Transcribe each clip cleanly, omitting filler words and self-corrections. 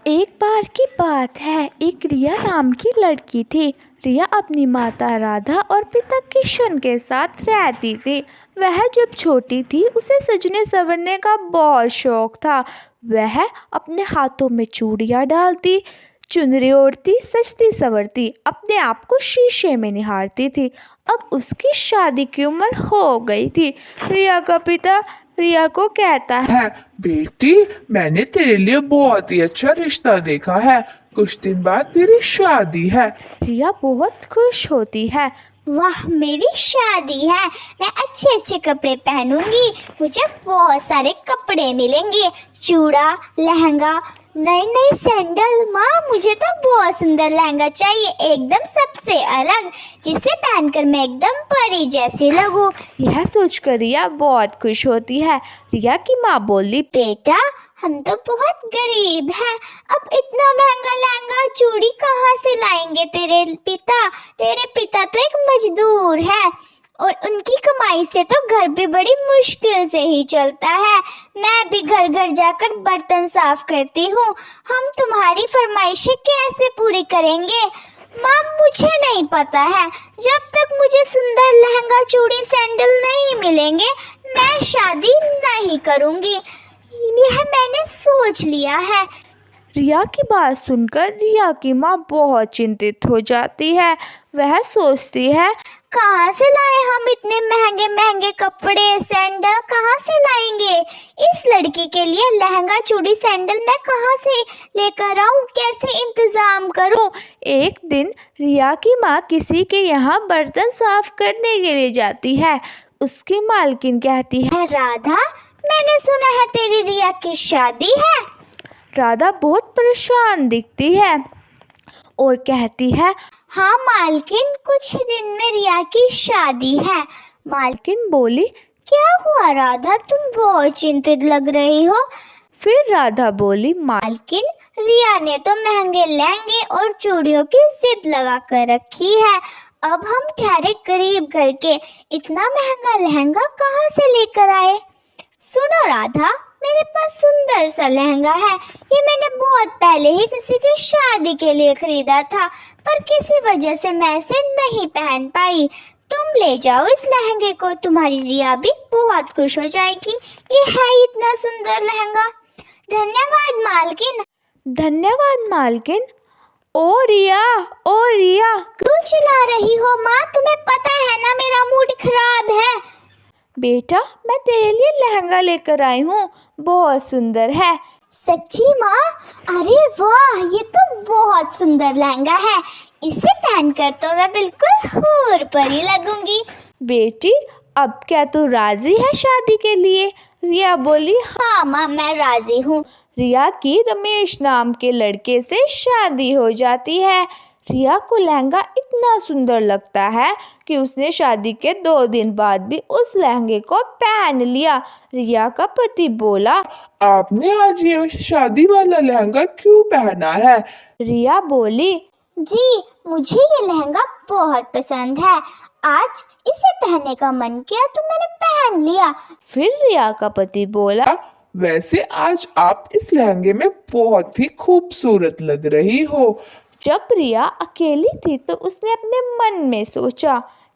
एक बार की बात है, एक रिया नाम की लड़की थी। रिया अपनी माता राधा और पिता किशन के साथ रहती थी। वह जब छोटी थी उसे सजने संवरने का बहुत शौक था। वह अपने हाथों में चूड़ियाँ डालती, चुनरी ओढ़ती, सजती संवरती, अपने आप को शीशे में निहारती थी। अब उसकी शादी की उम्र हो गई थी। रिया का पिता रिया को कहता है बेटी, मैंने तेरे लिए बहुत ही अच्छा रिश्ता देखा है। कुछ दिन बाद तेरी शादी है। रिया बहुत खुश होती है। वाह, मेरी शादी है, मैं अच्छे अच्छे कपड़े पहनूंगी, मुझे बहुत सारे कपड़े मिलेंगे, चूड़ा, लहंगा, नई नई सैंडल। माँ, मुझे तो बहुत सुंदर लहंगा चाहिए, एकदम सबसे अलग, जिसे पहनकर मैं एकदम परी जैसी लगूं। यह सोचकर रिया बहुत खुश होती है। रिया की माँ बोली, बेटा, हम तो बहुत गरीब हैं, अब इतना महंगा लहंगा चूड़ी कहाँ से लाएंगे तेरे पिता? तेरे पिता तो एक मजदूर है और उनकी कमाई से तो घर भी बड़ी मुश्किल से ही चलता है। मैं भी घर घर जाकर बर्तन साफ करती हूँ। हम तुम्हारी फरमाइशें कैसे पूरी करेंगे? माँ, मुझे नहीं पता है, जब तक मुझे सुंदर लहंगा चूड़ी सैंडल नहीं मिलेंगे मैं शादी नहीं करूँगी, यह मैंने सोच लिया है। रिया की बात सुनकर रिया की माँ बहुत चिंतित हो जाती है। वह सोचती है, कहाँ से लाए हम इतने महंगे महंगे कपड़े, सैंडल कहाँ से लाएंगे? इस लड़की के लिए लहंगा चूड़ी सैंडल मैं कहाँ से लेकर आऊँ? कैसे इंतजाम करूँ? एक दिन रिया की माँ किसी के यहाँ बर्तन साफ करने के लिए जाती है। उसकी मालकिन कहती है, राधा, मैंने सुना है तेरी रिया की शादी है। राधा बहुत परेशान दिखती है और कहती है, हाँ मालकिन, कुछ दिन में रिया की शादी है। मालकिन बोली, क्या हुआ राधा, तुम बहुत चिंतित लग रही हो? फिर राधा बोली, मालकिन, रिया ने तो महंगे लहंगे और चूड़ियों की जिद लगा कर रखी है। अब हम ठहरे गरीब घर के, इतना महंगा लहंगा कहाँ से लेकर आए? सुनो राधा, मेरे पास सुंदर सा लहंगा है, ये मैंने बहुत पहले ही किसी की शादी के लिए खरीदा था, पर किसी वजह से मैं इसे नहीं पहन पाई। तुम ले जाओ इस लहंगे को, तुम्हारी रिया भी बहुत खुश हो जाएगी। ये है इतना सुंदर लहंगा। धन्यवाद मालकिन। धन्यवाद मालकिन। ओ रिया, ओ रिया, क्यों चिल्ला रही हो माँ? तुम्हें पता है ना मेरा मूड खराब है। बेटा, मैं तेरे लिए लहंगा लेकर आई हूँ, बहुत सुंदर है। सच्ची माँ? अरे वाह, ये तो बहुत सुंदर लहंगा है, इसे पहनकर तो मैं बिल्कुल हूर परी लगूंगी। बेटी, अब क्या तू राजी है शादी के लिए? रिया बोली, हाँ माँ, मैं राजी हूँ। रिया की रमेश नाम के लड़के से शादी हो जाती है। रिया को लहंगा इतना सुंदर लगता है कि उसने शादी के 2 दिन बाद भी उस लहंगे को पहन लिया। रिया का पति बोला, आपने आज ये शादी वाला लहंगा क्यों पहना है? रिया बोली, जी, मुझे ये लहंगा बहुत पसंद है, आज इसे पहनने का मन किया तो मैंने पहन लिया। फिर रिया का पति बोला, वैसे आज आप इस लहंगे में बहुत ही खूबसूरत लग रही हो। जब रिया अकेली थी तो उसने अपने मन में सोचा,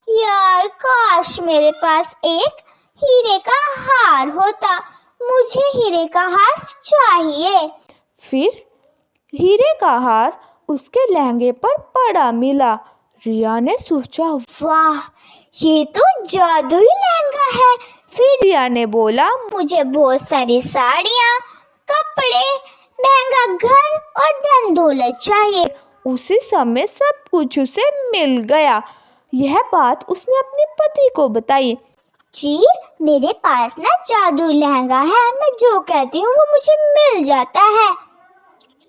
यार, काश मेरे पास एक हीरे का हार होता, मुझे हीरे का हार चाहिए। फिर हीरे का हार उसके लहंगे पर पड़ा मिला। रिया ने सोचा, वाह, ये तो जादुई लहंगा है। फिर रिया ने बोला, मुझे बहुत सारी साड़ियाँ, कपड़े, महंगा घर और धन दौलत चाहिए। उसी समय सब कुछ उसे मिल गया। यह बात उसने अपने पति को बताई। जी, मेरे पास ना जादुई लहंगा है, मैं जो कहती हूँ वो मुझे मिल जाता है,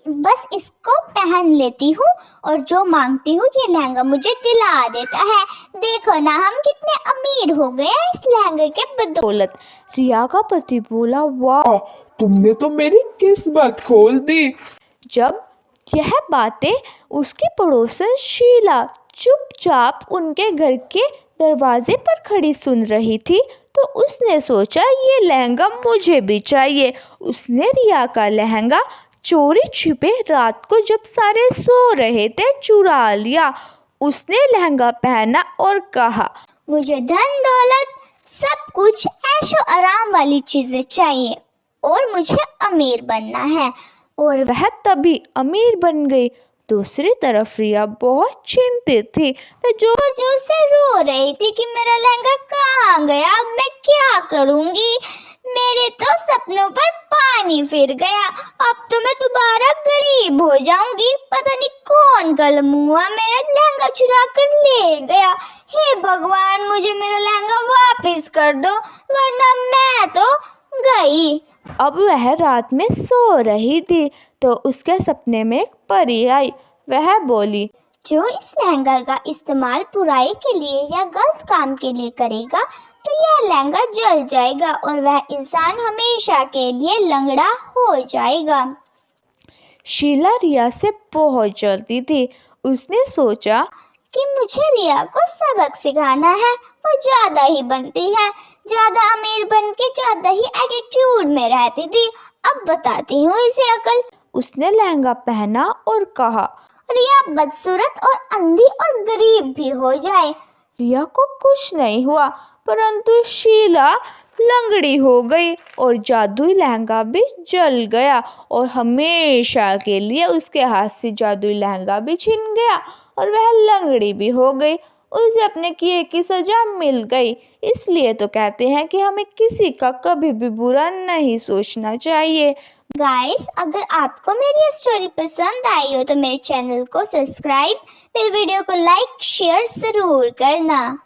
बस इसको पहन लेती हूँ और जो मांगती हूँ ये लहंगा मुझे दिला देता है। देखो ना, हम कितने अमीर हो गए हैं इस लहंगे के बदौलत। रिया का पति बोला, वाह, तुमने तो मेरी किस्मत खोल दी। जब यह बातें उसकी पड़ोसन शीला चुपचाप उनके घर के दरवाजे पर खड़ी सुन रही थी तो उसने सोचा, ये लहंगा मुझे भी चाहिए। उसने रिया का लहंगा चोरी छिपे रात को जब सारे सो रहे थे चुरा लिया। उसने लहंगा पहना और कहा, मुझे धन दौलत सब कुछ ऐशो आराम वाली चीजें चाहिए और मुझे अमीर बनना है। और वह तभी अमीर बन गई। दूसरी तरफ रिया बहुत चिंतित थी। वह जोर जोर से रो रही थी कि मेरा लहंगा कहाँ गया, अब मैं क्या करूंगी। मेरे तो सपनों पर पानी फिर गया। अब तो मैं दोबारा गरीब हो जाऊंगी। पता नहीं कौन कलमुआ मेरा लहंगा चुरा कर ले गया। हे भगवान, मुझे मेरा लहंगा वापस कर दो वरना मैं तो गई। अब वह रात में सो रही थी तो उसके सपने में एक परी आई। वह बोली, जो इस लहंगा का इस्तेमाल बुराई के लिए या गलत काम के लिए करेगा तो यह लहंगा जल जाएगा और वह इंसान हमेशा के लिए लंगड़ा हो जाएगा। शीला रिया से बहुत जलती थी। उसने सोचा कि मुझे रिया को सबक सिखाना है। वो ज्यादा ही बनती है, ज्यादा अमीर बन के ज्यादा ही एटीट्यूड में रहती थी। अब बताती हूँ इसे अकल। उसने लहंगा पहना और कहा, रिया बदसूरत और अंधी और गरीब भी हो जाए। रिया को कुछ नहीं हुआ, परंतु शीला लंगड़ी हो गई और जादुई लहंगा भी जल गया और हमेशा के लिए उसके हाथ से जादुई लहंगा भी छिन गया और वह लंगड़ी भी हो गई। उसे अपने किए की सजा मिल गई। इसलिए तो कहते हैं कि हमें किसी का कभी भी बुरा नहीं सोचना चाहिए। गाइस, अगर आपको मेरी स्टोरी पसंद आई हो तो मेरे चैनल को सब्सक्राइब, मेरे वीडियो को लाइक शेयर जरूर करना।